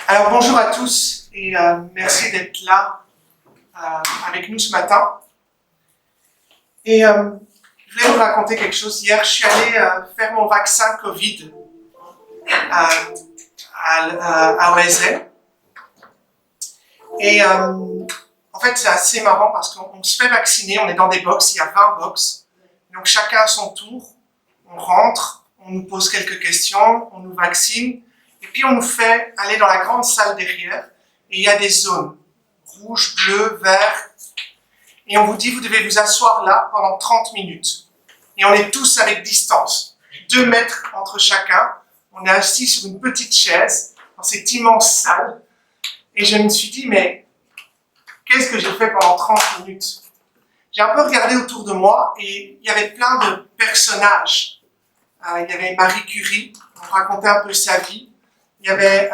Alors bonjour à tous et merci d'être là avec nous ce matin. Et je voulais vous raconter quelque chose. Hier, je suis allée faire mon vaccin Covid à OSL. Et en fait, c'est assez marrant parce qu'on se fait vacciner, on est dans des box, il y a 20 box. Donc chacun à son tour, on rentre, on nous pose quelques questions, on nous vaccine. Et puis on nous fait aller dans la grande salle derrière, et il y a des zones, rouge, bleu, vert, et on vous dit, vous devez vous asseoir là pendant 30 minutes. Et on est tous avec distance, 2 mètres entre chacun, on est assis sur une petite chaise, dans cette immense salle, et je me suis dit, mais qu'est-ce que j'ai fait pendant 30 minutes? J'ai un peu regardé autour de moi, et il y avait plein de personnages. Il y avait Marie Curie, on racontait un peu sa vie. Il y avait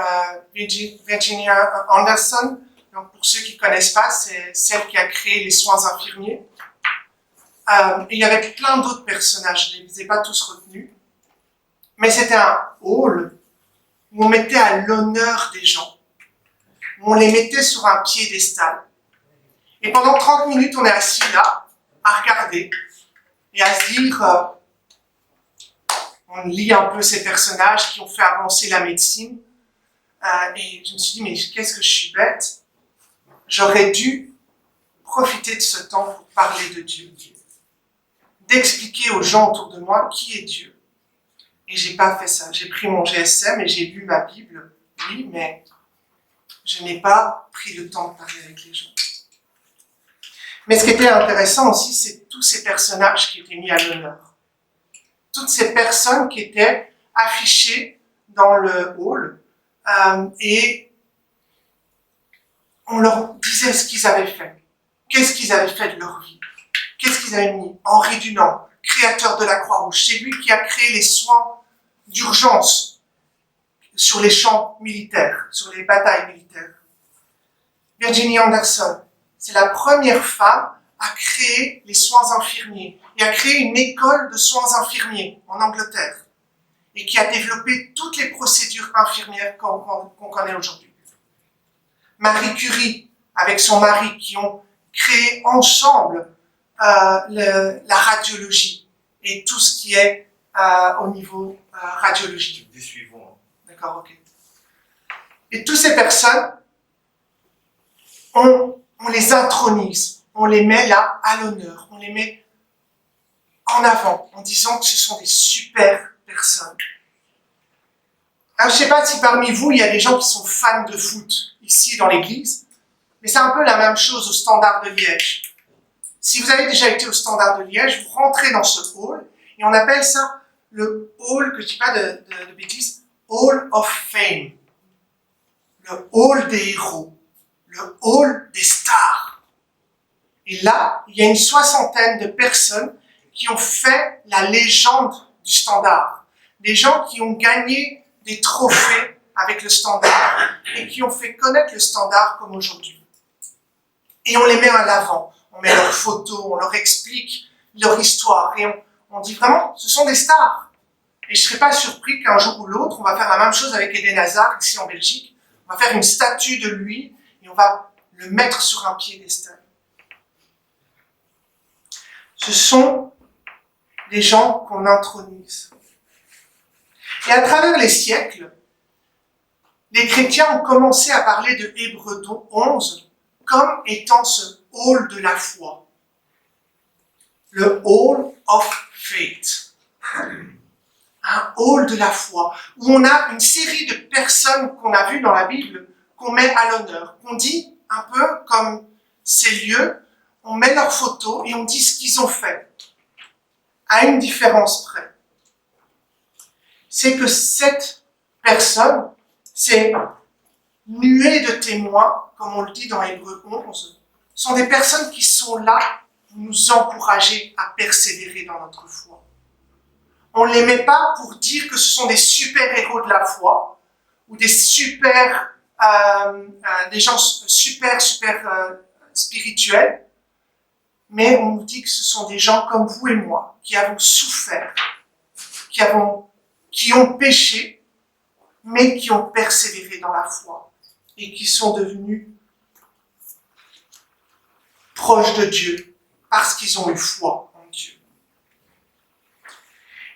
Virginia Anderson, donc pour ceux qui ne connaissent pas, c'est celle qui a créé les soins infirmiers. Et il y avait plein d'autres personnages, je ne les ai pas tous retenus. Mais c'était un hall où on mettait à l'honneur des gens, où on les mettait sur un piédestal. Et pendant 30 minutes, on est assis là, à regarder, et à se dire... on lit un peu ces personnages qui ont fait avancer la médecine. Et je me suis dit, mais qu'est-ce que je suis bête. J'aurais dû profiter de ce temps pour parler de Dieu. D'expliquer aux gens autour de moi qui est Dieu. Et j'ai pas fait ça. J'ai pris mon GSM et j'ai lu ma Bible. Oui, mais je n'ai pas pris le temps de parler avec les gens. Mais ce qui était intéressant aussi, c'est tous ces personnages qui étaient mis à l'honneur. Toutes ces personnes qui étaient affichées dans le hall et on leur disait ce qu'ils avaient fait, qu'est-ce qu'ils avaient fait de leur vie, qu'est-ce qu'ils avaient mis. Henri Dunant, créateur de la Croix-Rouge, c'est lui qui a créé les soins d'urgence sur les champs militaires, sur les batailles militaires. Virginia Anderson, c'est la première femme à créer les soins infirmiers et a créé une école de soins infirmiers en Angleterre et qui a développé toutes les procédures infirmières qu'on connaît aujourd'hui. Marie Curie, avec son mari, qui ont créé ensemble la radiologie et tout ce qui est au niveau radiologie. Des suivants. D'accord, ok. Et toutes ces personnes, on les intronise. On les met là à l'honneur, on les met en avant en disant que ce sont des super personnes. Alors, je ne sais pas si parmi vous, il y a des gens qui sont fans de foot ici dans l'église, mais c'est un peu la même chose au Standard de Liège. Si vous avez déjà été au Standard de Liège, vous rentrez dans ce hall et on appelle ça le hall, que je ne dis pas de bêtises, Hall of Fame, le hall des héros, le hall des stars. Et là, il y a une 60aine de personnes qui ont fait la légende du Standard. Des gens qui ont gagné des trophées avec le Standard et qui ont fait connaître le Standard comme aujourd'hui. Et on les met à l'avant. On met leurs photos, on leur explique leur histoire. Et on dit vraiment, ce sont des stars. Et je ne serais pas surpris qu'un jour ou l'autre, on va faire la même chose avec Eden Hazard ici en Belgique. On va faire une statue de lui et on va le mettre sur un piédestal. Ce sont des gens qu'on intronise. Et à travers les siècles, les chrétiens ont commencé à parler de Hébreux 11 comme étant ce hall de la foi. Le hall of faith. Un hall de la foi, où on a une série de personnes qu'on a vues dans la Bible, qu'on met à l'honneur, qu'on dit un peu comme ces lieux, on met leurs photos et on dit ce qu'ils ont fait, à une différence près. C'est que cette personne, ces nuées de témoins, comme on le dit dans Hébreux 11, sont des personnes qui sont là pour nous encourager à persévérer dans notre foi. On ne les met pas pour dire que ce sont des super-héros de la foi, ou des des gens super spirituels, mais on nous dit que ce sont des gens comme vous et moi, qui avons souffert, qui ont péché, mais qui ont persévéré dans la foi et qui sont devenus proches de Dieu parce qu'ils ont eu foi en Dieu.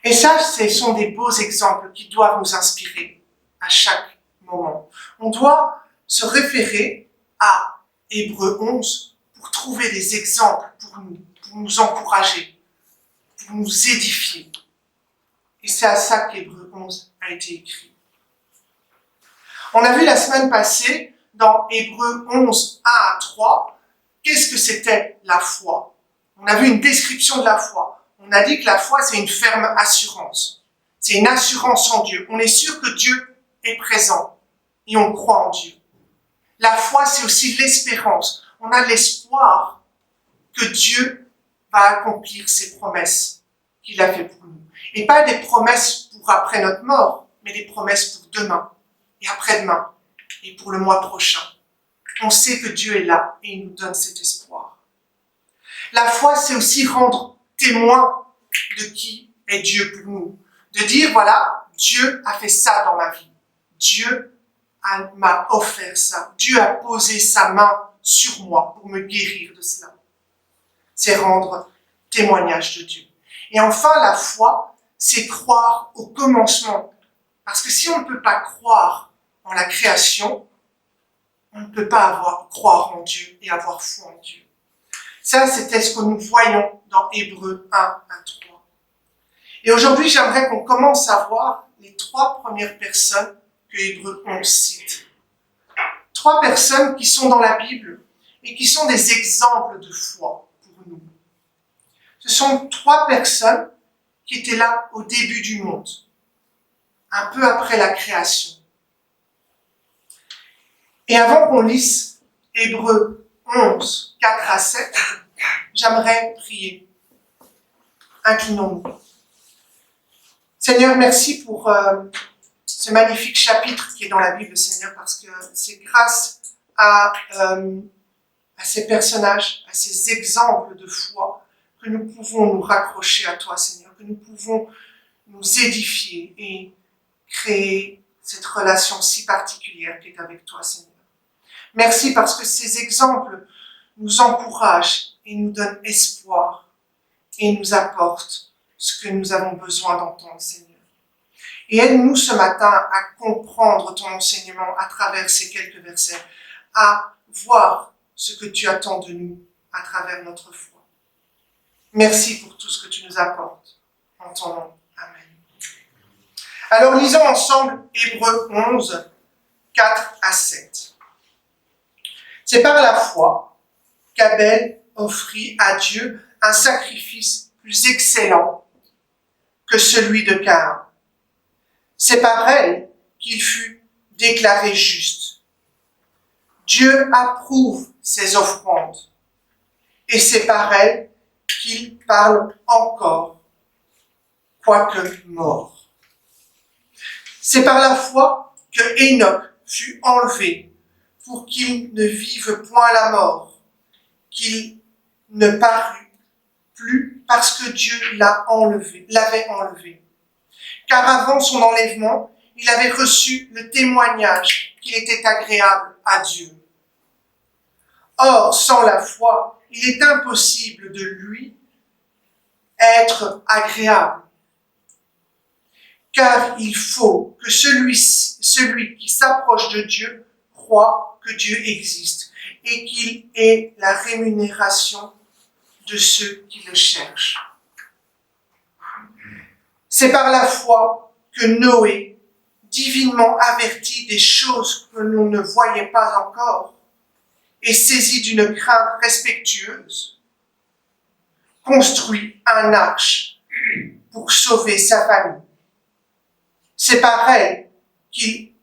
Et ça, ce sont des beaux exemples qui doivent nous inspirer à chaque moment. On doit se référer à Hébreux 11 pour trouver des exemples pour nous encourager, pour nous édifier. Et c'est à ça qu'Hébreux 11 a été écrit. On a vu la semaine passée, dans Hébreux 11, 1 à 3, qu'est-ce que c'était la foi? On a vu une description de la foi. On a dit que la foi, c'est une ferme assurance. C'est une assurance en Dieu. On est sûr que Dieu est présent et on croit en Dieu. La foi, c'est aussi l'espérance. On a l'espoir que Dieu va accomplir ses promesses qu'il a fait pour nous. Et pas des promesses pour après notre mort, mais des promesses pour demain et après-demain et pour le mois prochain. On sait que Dieu est là et il nous donne cet espoir. La foi, c'est aussi rendre témoin de qui est Dieu pour nous. De dire, voilà, Dieu a fait ça dans ma vie. Dieu m'a offert ça. Dieu a posé sa main sur moi pour me guérir de cela. C'est rendre témoignage de Dieu. Et enfin, la foi, c'est croire au commencement. Parce que si on ne peut pas croire en la création, on ne peut pas croire en Dieu et avoir foi en Dieu. Ça, c'était ce que nous voyons dans Hébreux 1 à 3. Et aujourd'hui, j'aimerais qu'on commence à voir les 3 premières personnes que Hébreux 11 cite. 3 personnes qui sont dans la Bible et qui sont des exemples de foi pour nous. Ce sont 3 personnes qui étaient là au début du monde, un peu après la création. Et avant qu'on lise Hébreux 11, 4 à 7, j'aimerais prier. Inclinons-nous. Seigneur, merci pour ce magnifique chapitre qui est dans la Bible, Seigneur, parce que c'est grâce à ces personnages, à ces exemples de foi, que nous pouvons nous raccrocher à toi, Seigneur, que nous pouvons nous édifier et créer cette relation si particulière qui est avec toi, Seigneur. Merci parce que ces exemples nous encouragent et nous donnent espoir et nous apportent ce que nous avons besoin d'entendre, Seigneur. Et aide-nous ce matin à comprendre ton enseignement à travers ces quelques versets, à voir ce que tu attends de nous à travers notre foi. Merci pour tout ce que tu nous apportes. En ton nom. Amen. Alors lisons ensemble Hébreux 11, 4 à 7. C'est par la foi qu'Abel offrit à Dieu un sacrifice plus excellent que celui de Caïn. C'est par elle qu'il fut déclaré juste. Dieu approuve ses offrandes, et c'est par elle qu'il parle encore, quoique mort. C'est par la foi que Enoch fut enlevé pour qu'il ne vive point la mort, qu'il ne parut plus parce que Dieu l'avait enlevé. Car avant son enlèvement, il avait reçu le témoignage qu'il était agréable à Dieu. Or, sans la foi, il est impossible de lui être agréable. Car il faut que celui qui s'approche de Dieu croit que Dieu existe et qu'il est la rémunération de ceux qui le cherchent. C'est par la foi que Noé, divinement averti des choses que l'on ne voyait pas encore, et saisi d'une crainte respectueuse, construit un arche pour sauver sa famille. C'est par elle qu'il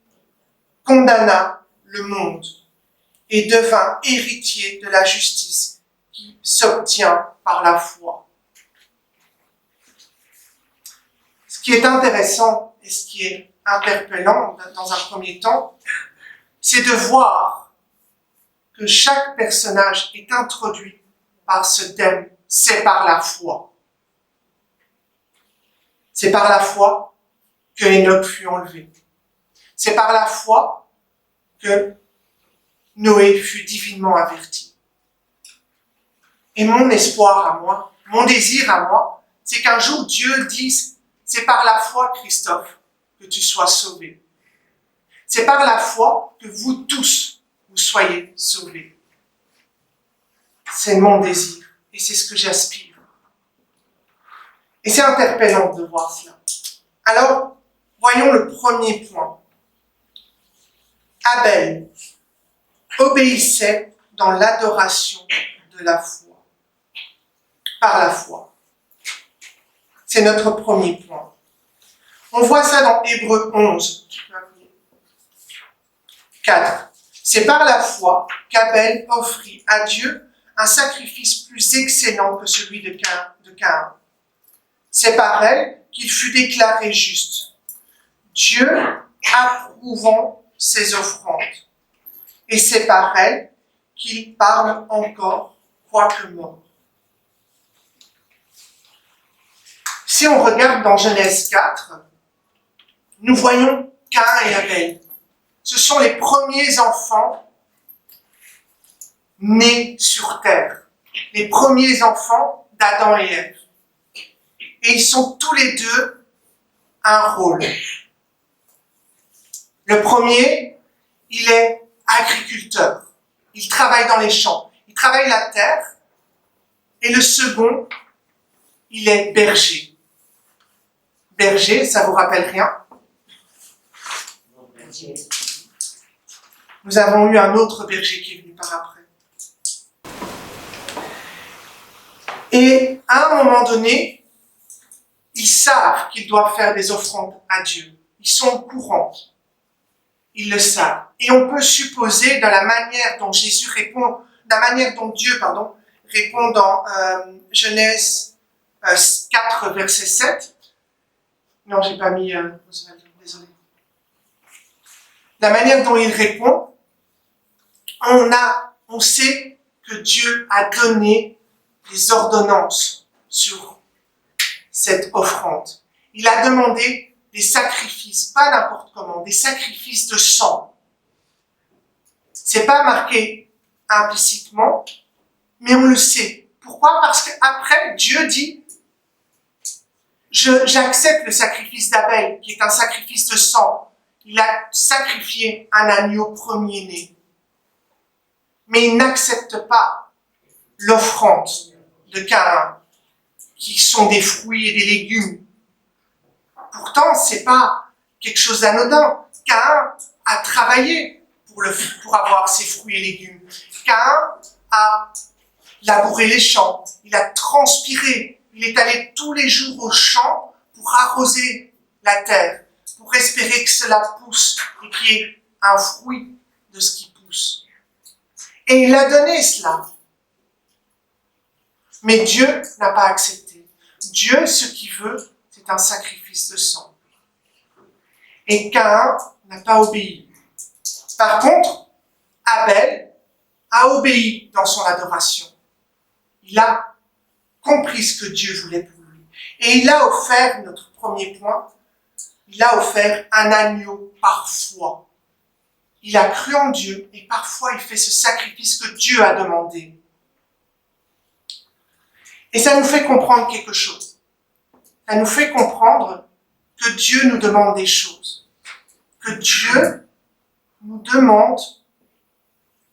condamna le monde et devint héritier de la justice qui s'obtient par la foi. Ce qui est intéressant et ce qui est interpellant dans un premier temps, c'est de voir que chaque personnage est introduit par ce thème, c'est par la foi. C'est par la foi que Enoch fut enlevé. C'est par la foi que Noé fut divinement averti. Et mon espoir à moi, mon désir à moi, c'est qu'un jour Dieu dise, c'est par la foi, Christophe, que tu sois sauvé. C'est par la foi que vous tous, vous soyez sauvés. C'est mon désir et c'est ce que j'aspire. Et c'est interpellant de voir cela. Alors, voyons le premier point. Abel obéissait dans l'adoration de la foi. Par la foi. C'est notre premier point. On voit ça dans Hébreux 11. 4. C'est par la foi qu'Abel offrit à Dieu un sacrifice plus excellent que celui de Caïn. C'est par elle qu'il fut déclaré juste, Dieu approuvant ses offrandes. Et c'est par elle qu'il parle encore, quoique mort. Si on regarde dans Genèse 4, nous voyons Caïn et Abel. Ce sont les premiers enfants nés sur terre, les premiers enfants d'Adam et Ève. Et ils sont tous les deux un rôle. Le premier, il est agriculteur. Il travaille dans les champs. Il travaille la terre. Et le second, il est berger. Berger, ça vous rappelle rien? Nous avons eu un autre berger qui est venu par après. Et à un moment donné, ils savent qu'ils doivent faire des offrandes à Dieu. Ils sont au courant. Ils le savent. Et on peut supposer, dans la manière dont Jésus répond, la manière dont Dieu, répond dans Genèse 4, verset 7. Non, j'ai pas mis Oswald, désolé. La manière dont il répond, on sait que Dieu a donné des ordonnances sur cette offrande. Il a demandé des sacrifices, pas n'importe comment, des sacrifices de sang. C'est pas marqué implicitement, mais on le sait. Pourquoi? Parce qu'après, Dieu dit, j'accepte le sacrifice d'Abel, qui est un sacrifice de sang. Il a sacrifié un agneau premier-né. Mais il n'accepte pas l'offrande de Caïn, qui sont des fruits et des légumes. Pourtant, c'est pas quelque chose d'anodin. Caïn a travaillé pour avoir ses fruits et légumes. Caïn a labouré les champs. Il a transpiré. Il est allé tous les jours au champ pour arroser la terre, pour espérer que cela pousse et qu'il y ait un fruit de ce qui pousse. Et il a donné cela. Mais Dieu n'a pas accepté. Dieu, ce qu'il veut, c'est un sacrifice de sang. Et Caïn n'a pas obéi. Par contre, Abel a obéi dans son adoration. Il a compris ce que Dieu voulait pour lui. Et il a offert, notre premier point, il a offert un agneau par foi. Il a cru en Dieu et parfois il fait ce sacrifice que Dieu a demandé. Et ça nous fait comprendre quelque chose. Ça nous fait comprendre que Dieu nous demande des choses. Que Dieu nous demande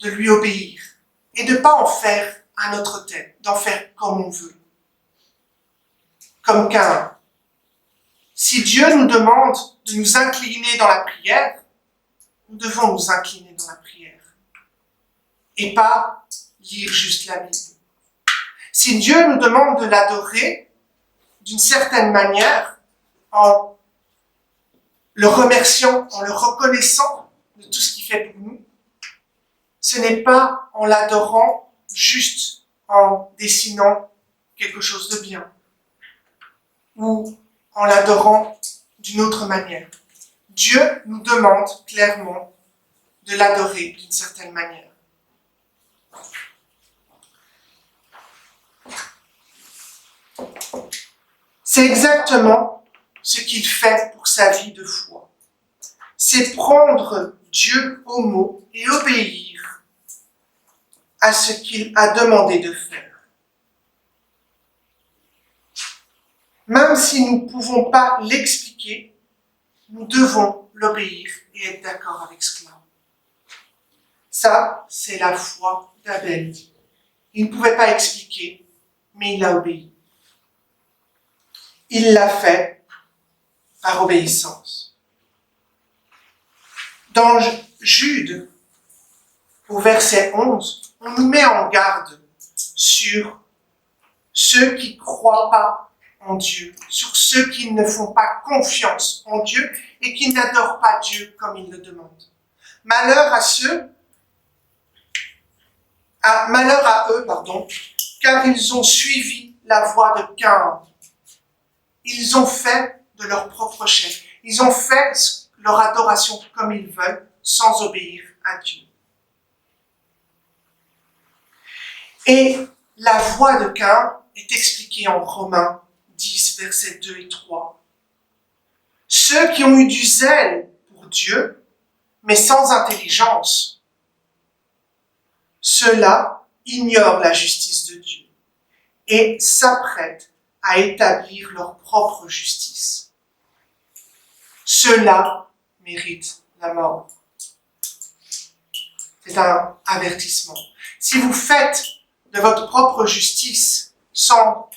de lui obéir. Et de ne pas en faire à notre tête, d'en faire comme on veut. Comme Caïn. Si Dieu nous demande de nous incliner dans la prière, nous devons nous incliner dans la prière. Et pas lire juste la Bible. Si Dieu nous demande de l'adorer d'une certaine manière, en le remerciant, en le reconnaissant de tout ce qu'il fait pour nous, ce n'est pas en l'adorant juste en dessinant quelque chose de bien ou en l'adorant d'une autre manière. Dieu nous demande clairement de l'adorer d'une certaine manière. C'est exactement ce qu'il fait pour sa vie de foi. C'est prendre Dieu au mot et obéir à ce qu'il a demandé de faire. Même si nous ne pouvons pas l'expliquer, nous devons l'obéir et être d'accord avec cela. Ça, c'est la foi d'Abel. Il ne pouvait pas expliquer, mais il a obéi. Il l'a fait par obéissance. Dans Jude, au verset 11, on nous met en garde sur ceux qui ne croient pas en Dieu, sur ceux qui ne font pas confiance en Dieu et qui n'adorent pas Dieu comme il le demande. Malheur à eux, car ils ont suivi la voie de Caïn. Ils ont fait de leur propre chef. Ils ont fait leur adoration comme ils veulent, sans obéir à Dieu. Et la voie de Caïn est expliquée en Romains 10, versets 2 et 3. Ceux qui ont eu du zèle pour Dieu, mais sans intelligence, ceux-là ignorent la justice de Dieu et s'apprêtent à établir leur propre justice. Ceux-là méritent la mort. C'est un avertissement. Si vous faites de votre propre justice sans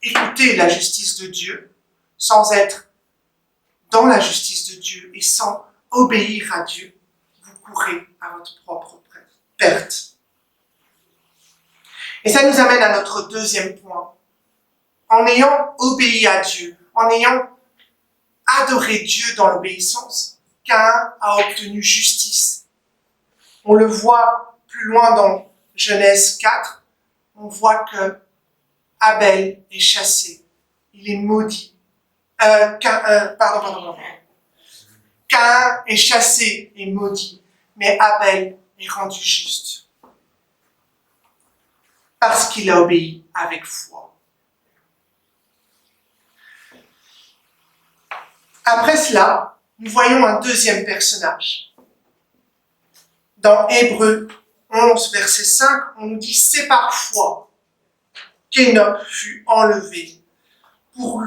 écouter la justice de Dieu, sans être dans la justice de Dieu et sans obéir à Dieu, vous courez à votre propre perte. Et ça nous amène à notre deuxième point. En ayant obéi à Dieu, en ayant adoré Dieu dans l'obéissance, Caïn a obtenu justice. On le voit plus loin dans Genèse 4, on voit que Abel est chassé, il est maudit. Caïn est chassé et maudit, mais Abel est rendu juste. Parce qu'il a obéi avec foi. Après cela, nous voyons un deuxième personnage. Dans Hébreux 11, verset 5, on nous dit « C'est par foi qu'Enoch fut enlevé pour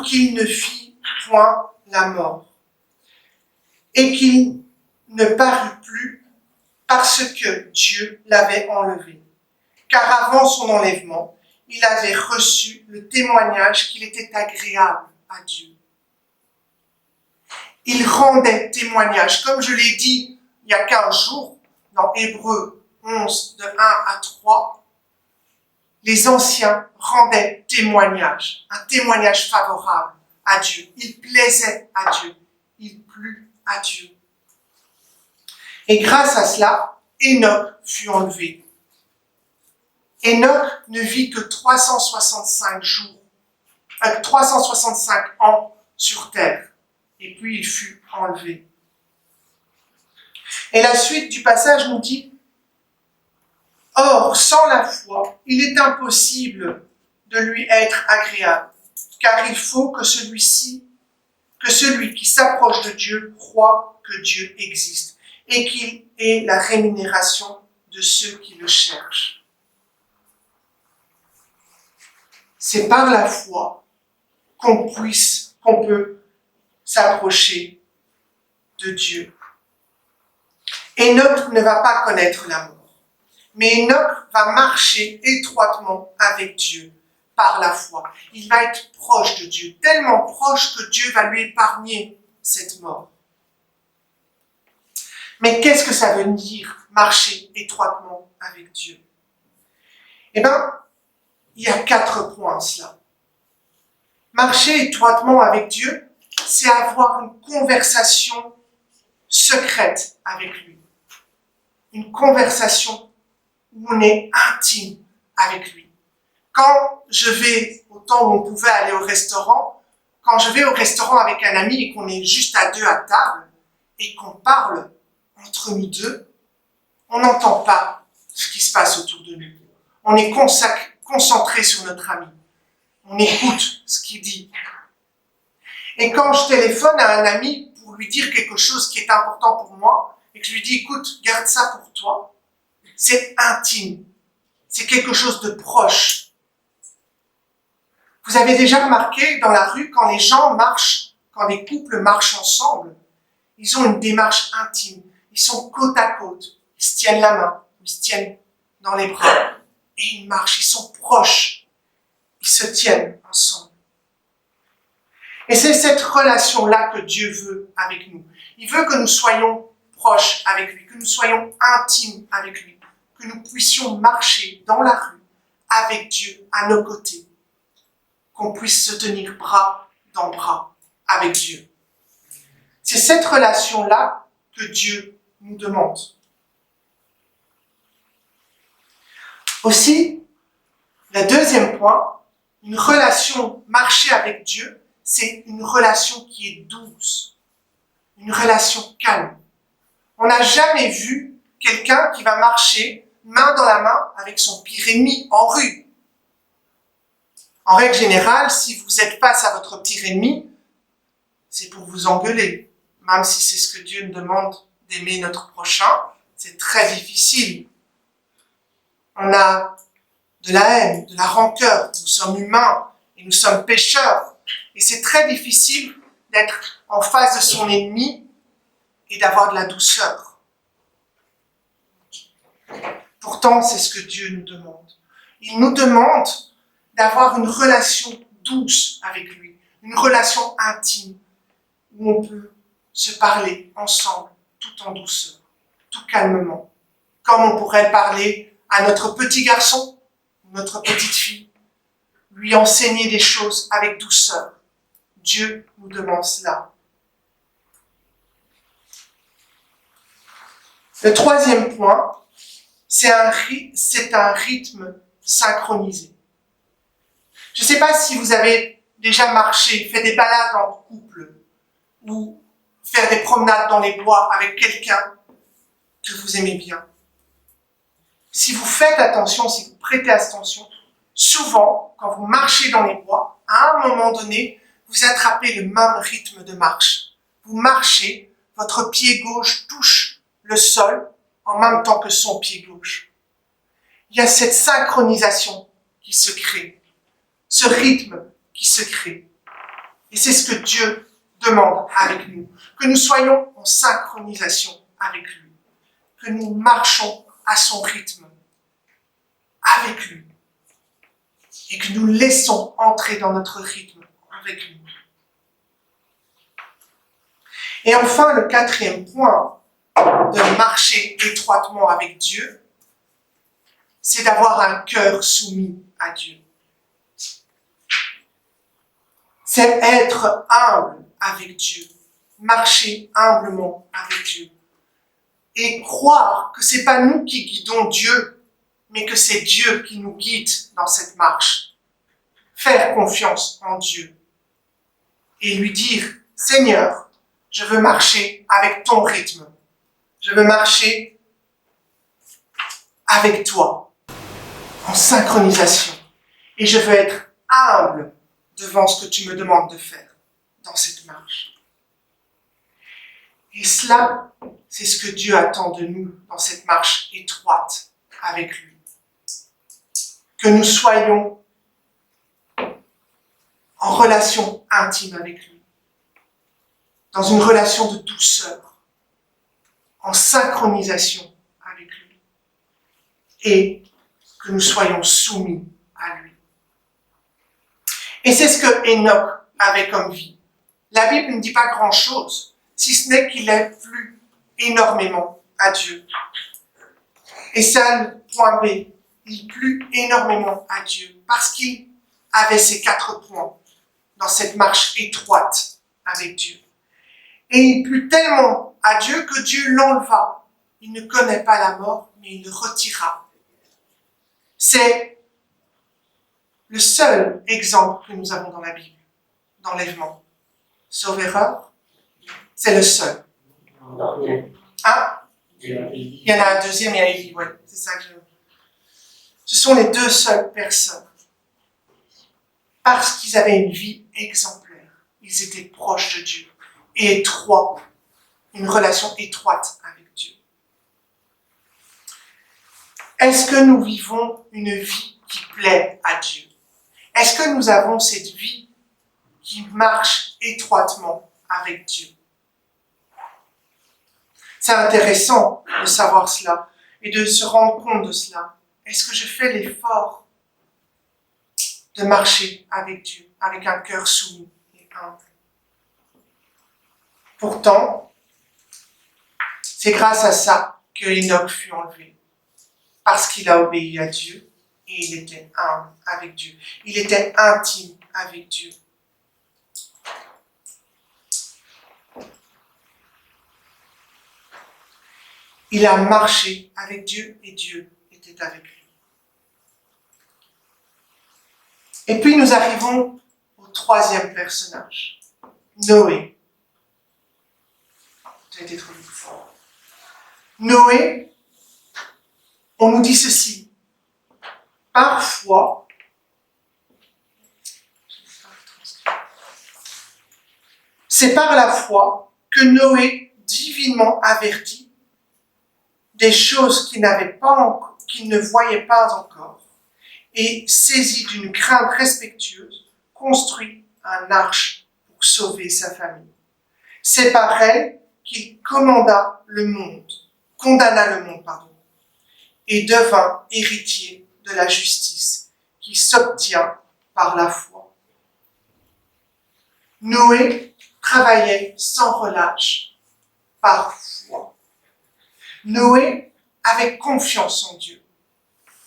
qu'il ne fît point la mort, et qu'il ne parut plus parce que Dieu l'avait enlevé. Car avant son enlèvement, il avait reçu le témoignage qu'il était agréable à Dieu. » Il rendait témoignage, comme je l'ai dit il y a 15 jours, dans Hébreux 11, de 1 à 3, les anciens rendaient témoignage, un témoignage favorable à Dieu. Il plaisait à Dieu, il plut à Dieu. Et grâce à cela, Enoch fut enlevé. Enoch ne vit que 365 ans sur terre, et puis il fut enlevé. Et la suite du passage nous dit « Or, sans la foi, il est impossible de lui être agréable, car il faut que celui qui s'approche de Dieu croit que Dieu existe et qu'il est la rémunération de ceux qui le cherchent. » C'est par la foi qu'on peut s'approcher de Dieu. Enoch ne va pas connaître la mort, mais Enoch va marcher étroitement avec Dieu par la foi. Il va être proche de Dieu, tellement proche que Dieu va lui épargner cette mort. Mais qu'est-ce que ça veut dire, marcher étroitement avec Dieu? Eh bien, il y a 4 points à cela. Marcher étroitement avec Dieu, c'est avoir une conversation secrète avec lui. Une conversation où on est intime avec lui. Quand je vais, au temps où on pouvait aller au restaurant, quand je vais au restaurant avec un ami et qu'on est juste à 2 à table et qu'on parle entre nous deux, on n'entend pas ce qui se passe autour de nous. On est concentré sur notre ami. On écoute ce qu'il dit. Et quand je téléphone à un ami pour lui dire quelque chose qui est important pour moi, et que je lui dis, écoute, garde ça pour toi, c'est intime. C'est quelque chose de proche. Vous avez déjà remarqué dans la rue, quand les gens marchent, quand les couples marchent ensemble, ils ont une démarche intime. Ils sont côte à côte. Ils se tiennent la main. Ils se tiennent dans les bras. Et ils marchent. Ils sont proches. Ils se tiennent ensemble. Et c'est cette relation-là que Dieu veut avec nous. Il veut que nous soyons proches avec lui, que nous soyons intimes avec lui, que nous puissions marcher dans la rue avec Dieu à nos côtés, qu'on puisse se tenir bras dans bras avec Dieu. C'est cette relation-là que Dieu nous demande. Aussi, le deuxième point, une relation, marcher avec Dieu, c'est une relation qui est douce, une relation calme. On n'a jamais vu quelqu'un qui va marcher main dans la main avec son pire ennemi en rue. En règle générale, si vous êtes face à votre pire ennemi, c'est pour vous engueuler. Même si c'est ce que Dieu nous demande d'aimer notre prochain, c'est très difficile. On a de la haine, de la rancœur, nous sommes humains et nous sommes pécheurs. Et c'est très difficile d'être en face de son ennemi et d'avoir de la douceur. Pourtant, c'est ce que Dieu nous demande. Il nous demande d'avoir une relation douce avec lui, une relation intime, où on peut se parler ensemble, tout en douceur, tout calmement, comme on pourrait parler à notre petit garçon, notre petite fille, lui enseigner des choses avec douceur. Dieu nous demande cela. Le troisième point, c'est un rythme synchronisé. Je ne sais pas si vous avez déjà marché, fait des balades en couple, ou faire des promenades dans les bois avec quelqu'un que vous aimez bien. Si vous faites attention, si vous prêtez attention, souvent, quand vous marchez dans les bois, à un moment donné, vous attrapez le même rythme de marche. Vous marchez, votre pied gauche touche le sol en même temps que son pied gauche. Il y a cette synchronisation qui se crée, ce rythme qui se crée. Et c'est ce que Dieu demande avec nous, que nous soyons en synchronisation avec lui, que nous marchons à son rythme, avec lui, et que nous laissons entrer dans notre rythme avec lui. Et enfin, le quatrième point de marcher étroitement avec Dieu, c'est d'avoir un cœur soumis à Dieu. C'est être humble avec Dieu, marcher humblement avec Dieu et croire que c'est pas nous qui guidons Dieu, mais que c'est Dieu qui nous guide dans cette marche. Faire confiance en Dieu et lui dire « Seigneur, je veux marcher avec ton rythme. Je veux marcher avec toi, en synchronisation. Et je veux être humble devant ce que tu me demandes de faire dans cette marche. » Et cela, c'est ce que Dieu attend de nous dans cette marche étroite avec lui. Que nous soyons en relation intime avec lui, dans une relation de douceur, en synchronisation avec lui, et que nous soyons soumis à lui. Et c'est ce que Enoch avait comme vie. La Bible ne dit pas grand-chose, si ce n'est qu'il a plu énormément à Dieu. Et ça, le point B, il plut énormément à Dieu, parce qu'il avait ces 4 points dans cette marche étroite avec Dieu. Et il plut tellement à Dieu que Dieu l'enleva. Il ne connaît pas la mort, mais il le retira. C'est le seul exemple que nous avons dans la Bible, d'enlèvement. Sauf-erreur, c'est le seul. Hein? Il y en a un deuxième, il y a Élie, ouais, c'est ça que je... Ce sont les 2 seules personnes. Parce qu'ils avaient une vie exemplaire. Ils étaient proches de Dieu. Et étroits. Une relation étroite avec Dieu. Est-ce que nous vivons une vie qui plaît à Dieu? Est-ce que nous avons cette vie qui marche étroitement avec Dieu? C'est intéressant de savoir cela et de se rendre compte de cela. Est-ce que je fais l'effort de marcher avec Dieu, avec un cœur soumis et humble? Pourtant, c'est grâce à ça que Enoch fut enlevé, parce qu'il a obéi à Dieu et il était humble avec Dieu. Il était intime avec Dieu. Il a marché avec Dieu et Dieu était avec lui. Et puis nous arrivons au troisième personnage, Noé. Ça a été trop vite. Noé, on nous dit ceci. Parfois, c'est par la foi que Noé, divinement averti des choses qu'il ne voyait pas encore, et saisi d'une crainte respectueuse, construit un arche pour sauver sa famille. C'est par elle qu'il condamna le monde, et devint héritier de la justice qui s'obtient par la foi. Noé travaillait sans relâche par foi. Noé avait confiance en Dieu.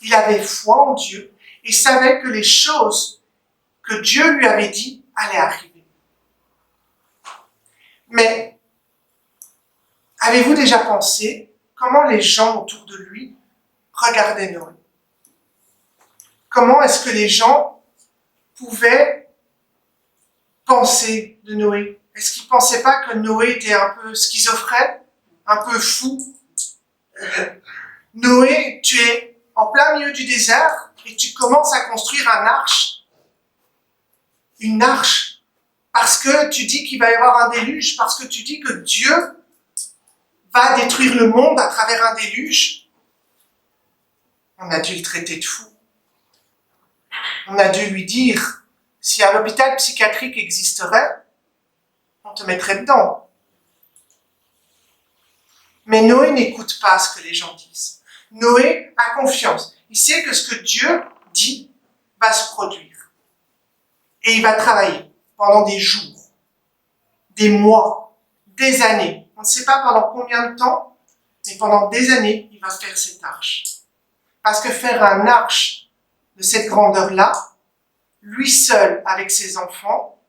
Il avait foi en Dieu et savait que les choses que Dieu lui avait dit allaient arriver. Mais avez-vous déjà pensé comment les gens autour de lui regardaient Noé? Comment est-ce que les gens pouvaient penser de Noé? Est-ce qu'ils ne pensaient pas que Noé était un peu schizophrène, un peu fou? Noé, tu es en plein milieu du désert et tu commences à construire une arche, parce que tu dis qu'il va y avoir un déluge, parce que tu dis que Dieu va détruire le monde à travers un déluge. On a dû le traiter de fou. On a dû lui dire, si un hôpital psychiatrique existerait, on te mettrait dedans. Mais Noé n'écoute pas ce que les gens disent. Noé a confiance. Il sait que ce que Dieu dit va se produire. Et il va travailler pendant des jours, des mois, des années. On ne sait pas pendant combien de temps, mais pendant des années, il va faire cette arche. Parce que faire un arche de cette grandeur-là, lui seul avec ses enfants,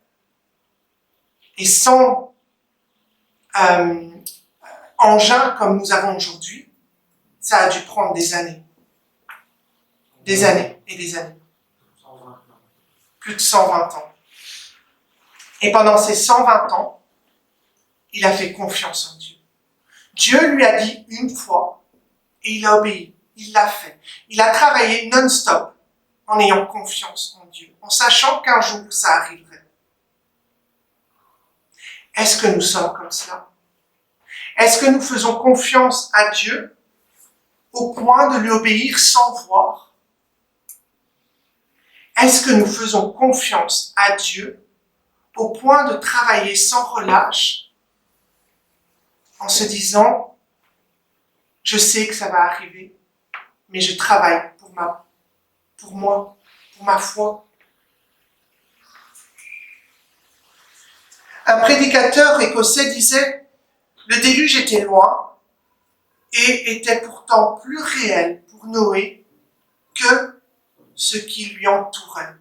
et sans engin comme nous avons aujourd'hui, ça a dû prendre des années. Des années et des années. Plus de 120 ans. Et pendant ces 120 ans, il a fait confiance en Dieu. Dieu lui a dit une fois, et il a obéi. Il l'a fait. Il a travaillé non-stop en ayant confiance en Dieu, en sachant qu'un jour ça arriverait. Est-ce que nous sommes comme cela? Est-ce que nous faisons confiance à Dieu au point de lui obéir sans voir? Est-ce que nous faisons confiance à Dieu au point de travailler sans relâche en se disant « Je sais que ça va arriver, mais je travaille pour ma foi. » Un prédicateur écossais disait « Le déluge était loin et était pourtant plus réel pour Noé que ce qui lui entourait. »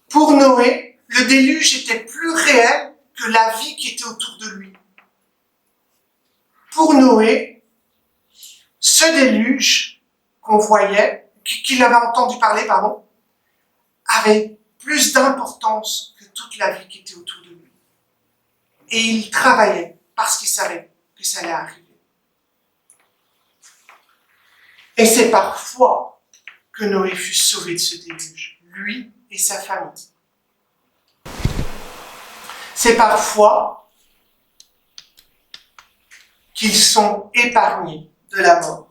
Pour Noé, le déluge était plus réel que la vie qui était autour de lui. Pour Noé, ce déluge qu'on voyait, qu'il avait entendu parler, avait plus d'importance que toute la vie qui était autour de lui. Et il travaillait parce qu'il savait que ça allait arriver. Et c'est par foi que Noé fut sauvé de ce déluge, lui et sa famille. C'est par foi qu'ils sont épargnés de la mort.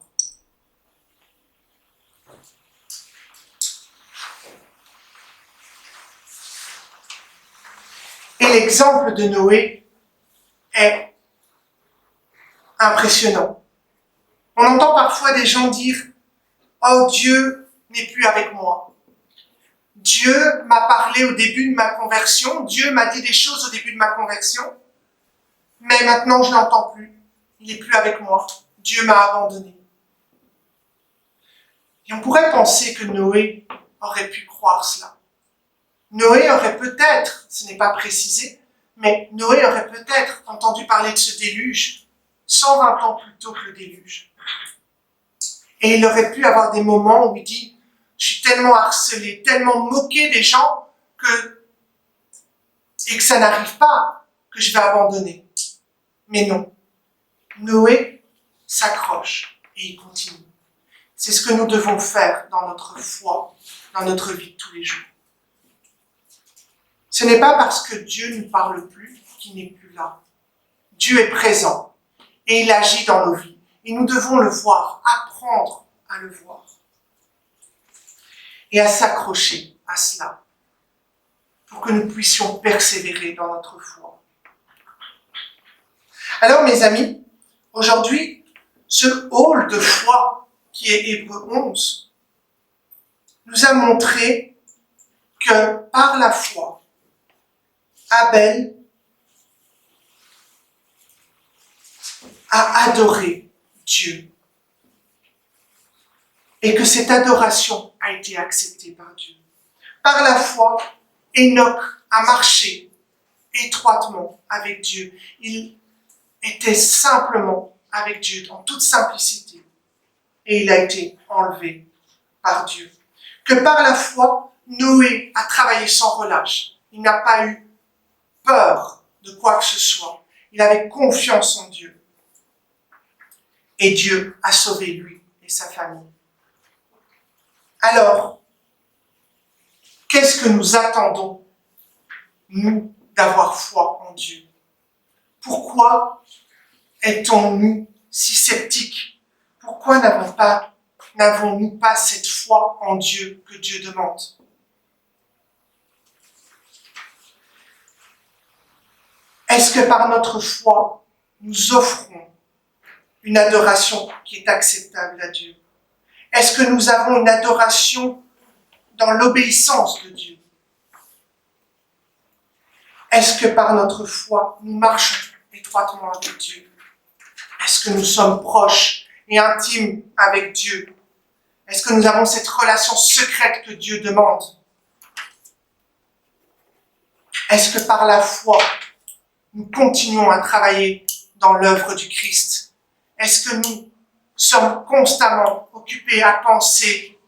Et l'exemple de Noé est impressionnant. On entend parfois des gens dire « Oh, Dieu n'est plus avec moi. Dieu m'a parlé au début de ma conversion, Dieu m'a dit des choses au début de ma conversion, mais maintenant je ne l'entends plus. Il n'est plus avec moi. Dieu m'a abandonné. » Et on pourrait penser que Noé aurait pu croire cela. Noé aurait peut-être, ce n'est pas précisé, mais Noé aurait peut-être entendu parler de ce déluge 120 ans plus tôt que le déluge. Et il aurait pu avoir des moments où il dit « Je suis tellement harcelé, tellement moqué des gens et que ça n'arrive pas, que je vais abandonner. » Mais non. Noé s'accroche et il continue. C'est ce que nous devons faire dans notre foi, dans notre vie de tous les jours. Ce n'est pas parce que Dieu ne parle plus qu'il n'est plus là. Dieu est présent et il agit dans nos vies. Et nous devons le voir, apprendre à le voir. Et à s'accrocher à cela pour que nous puissions persévérer dans notre foi. Alors mes amis, aujourd'hui, ce hall de foi qui est Hébreux 11 nous a montré que par la foi, Abel a adoré Dieu et que cette adoration a été acceptée par Dieu. Par la foi, Enoch a marché étroitement avec Dieu. Il était simplement avec Dieu, en toute simplicité. Et il a été enlevé par Dieu. Que par la foi, Noé a travaillé sans relâche. Il n'a pas eu peur de quoi que ce soit. Il avait confiance en Dieu. Et Dieu a sauvé lui et sa famille. Alors, qu'est-ce que nous attendons, nous, d'avoir foi en Dieu? Pourquoi est-on-nous si sceptiques? Pourquoi n'avons-nous pas cette foi en Dieu que Dieu demande? Est-ce que par notre foi, nous offrons une adoration qui est acceptable à Dieu? Est-ce que nous avons une adoration dans l'obéissance de Dieu? Est-ce que par notre foi, nous marchons étroitement avec Dieu? Est-ce que nous sommes proches et intimes avec Dieu? Est-ce que nous avons cette relation secrète que Dieu demande? Est-ce que par la foi, nous continuons à travailler dans l'œuvre du Christ? Est-ce que nous sommes constamment occupés à penser,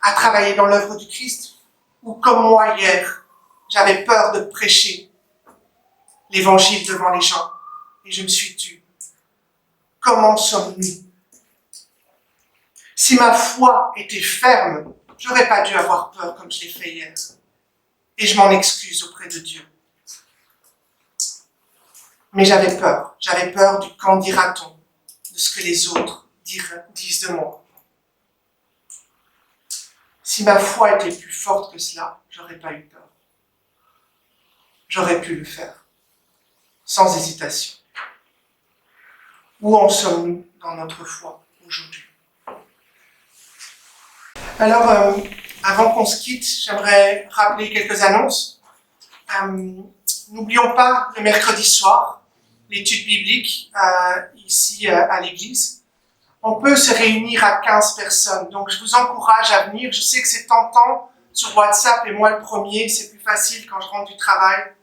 à travailler dans l'œuvre du Christ? Ou comme moi hier, j'avais peur de prêcher l'évangile devant les gens et je me suis tue. Comment sommes-nous? Si ma foi était ferme, j'aurais pas dû avoir peur comme je l'ai fait hier. Et je m'en excuse auprès de Dieu. Mais j'avais peur du qu'en dira-t-on, de ce que les autres disent de moi. Si ma foi était plus forte que cela, j'aurais pas eu peur. J'aurais pu le faire, sans hésitation. Où en sommes-nous dans notre foi aujourd'hui? Alors, avant qu'on se quitte, j'aimerais rappeler quelques annonces. N'oublions pas le mercredi soir, l'étude biblique ici à l'église. On peut se réunir à 15 personnes, donc je vous encourage à venir. Je sais que c'est tentant sur WhatsApp, et moi le premier, c'est plus facile quand je rentre du travail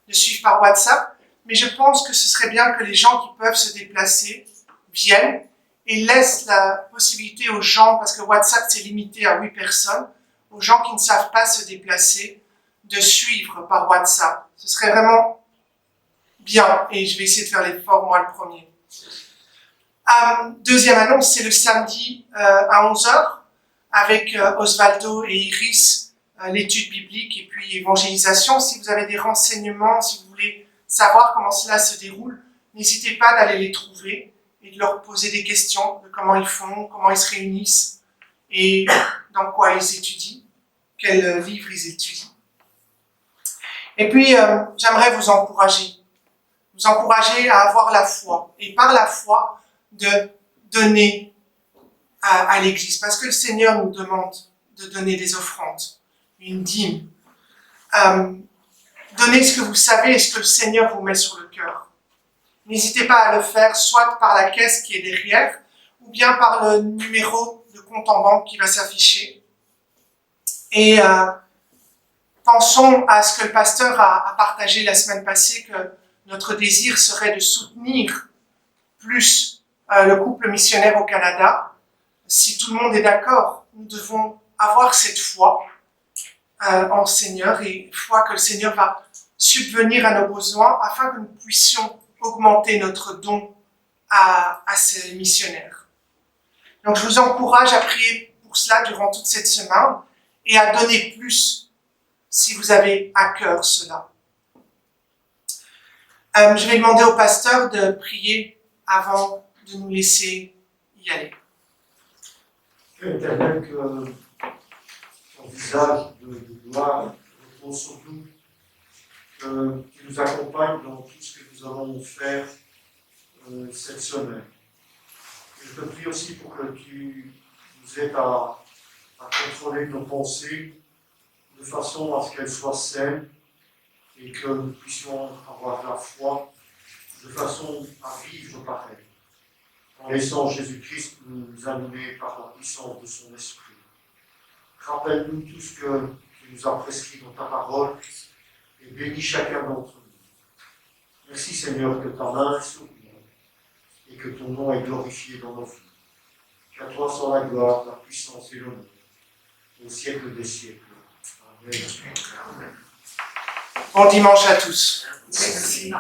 de suivre par WhatsApp, mais je pense que ce serait bien que les gens qui peuvent se déplacer viennent et laissent la possibilité aux gens, parce que WhatsApp c'est limité à 8 personnes, aux gens qui ne savent pas se déplacer, de suivre par WhatsApp. Ce serait vraiment bien, et je vais essayer de faire l'effort moi le premier. Deuxième annonce, c'est le samedi à 11h, avec Osvaldo et Iris, l'étude biblique et puis évangélisation. Si vous avez des renseignements, si vous voulez savoir comment cela se déroule, n'hésitez pas d'aller les trouver et de leur poser des questions de comment ils font, comment ils se réunissent et dans quoi ils étudient, quels livres ils étudient. Et puis, j'aimerais vous encourager à avoir la foi, et par la foi, de donner à l'Église, parce que le Seigneur nous demande de donner des offrandes, une dîme. Donnez ce que vous savez et ce que le Seigneur vous met sur le cœur. N'hésitez pas à le faire, soit par la caisse qui est derrière, ou bien par le numéro de compte en banque qui va s'afficher. Et pensons à ce que le pasteur a partagé la semaine passée, que notre désir serait de soutenir plus le couple missionnaire au Canada. Si tout le monde est d'accord, nous devons avoir cette foi en Seigneur, et foi que le Seigneur va subvenir à nos besoins afin que nous puissions augmenter notre don à ces missionnaires. Donc je vous encourage à prier pour cela durant toute cette semaine et à donner plus si vous avez à cœur cela. Je vais demander au pasteur de prier avant de nous laisser y aller. Éternel, que ton visage de gloire repose sur nous, que tu nous accompagnes dans tout ce que nous allons faire cette semaine. Et je te prie aussi pour que tu nous aides à contrôler nos pensées de façon à ce qu'elles soient saines et que nous puissions avoir la foi de façon à vivre pareil, en laissant Jésus-Christ nous animer par la puissance de son esprit. Rappelle-nous tout ce que tu nous as prescrit dans ta parole et bénis chacun d'entre nous. Merci Seigneur que ta main est sur nous et que ton nom est glorifié dans nos vies. Qu'à toi soit la gloire, la puissance et l'honneur au siècle des siècles. Amen. Bon dimanche à tous. Merci.